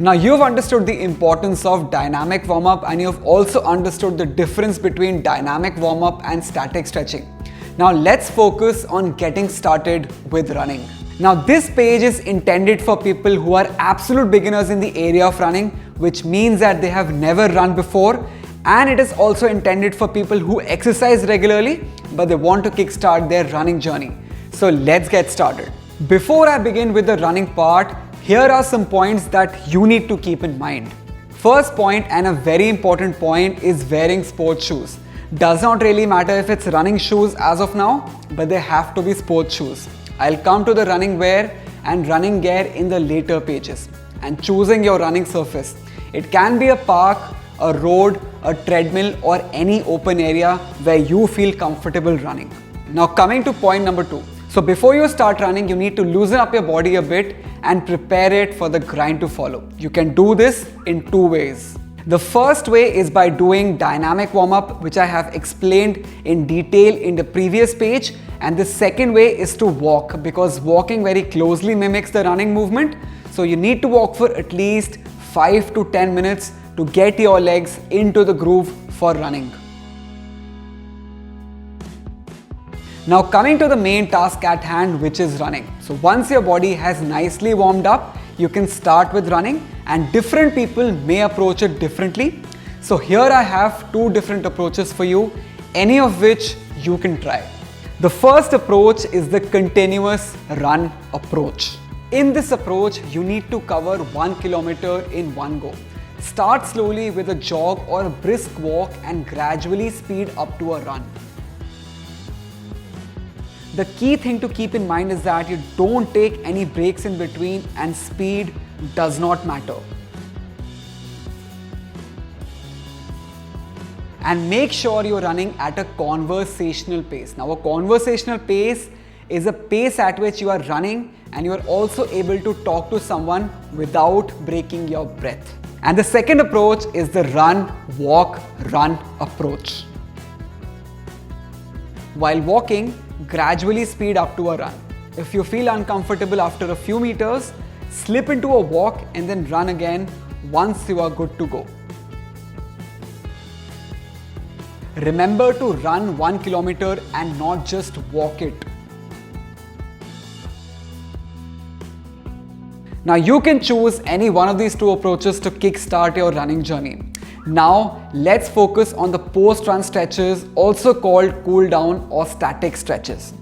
Now you've understood the importance of dynamic warm-up and you've also understood the difference between dynamic warm-up and static stretching. Now let's focus on getting started with running. Now this page is intended for people who are absolute beginners in the area of running, which means that they have never run before, and it is also intended for people who exercise regularly but they want to kickstart their running journey. So let's get started. Before I begin with the running part, here are some points that you need to keep in mind. First point, and a very important point, is wearing sports shoes. Does not really matter if it's running shoes as of now, but they have to be sports shoes. I'll come to the running wear and running gear in the later pages. And choosing your running surface. It can be a park, a road, a treadmill, or any open area where you feel comfortable running. Now coming to point number 2. So before you start running, you need to loosen up your body a bit and prepare it for the grind to follow. You can do this in 2 ways. The first way is by doing dynamic warm-up, which I have explained in detail in the previous page. And the second way is to walk, because walking very closely mimics the running movement. So you need to walk for at least 5 to 10 minutes to get your legs into the groove for running. Now coming to the main task at hand, which is running. So once your body has nicely warmed up, you can start with running, and different people may approach it differently. So here I have 2 different approaches for you, any of which you can try. The first approach is the continuous run approach. In this approach, you need to cover 1 kilometer in one go. Start slowly with a jog or a brisk walk and gradually speed up to a run. The key thing to keep in mind is that you don't take any breaks in between, and speed does not matter. And make sure you're running at a conversational pace. Now a conversational pace is a pace at which you are running and you are also able to talk to someone without breaking your breath. And the second approach is the run, walk, run approach. While walking, gradually speed up to a run. If you feel uncomfortable after a few meters, slip into a walk and then run again once you are good to go. Remember to run 1 kilometer and not just walk it. Now you can choose any one of these 2 approaches to kickstart your running journey. Now let's focus on the post-run stretches, also called cool down or static stretches.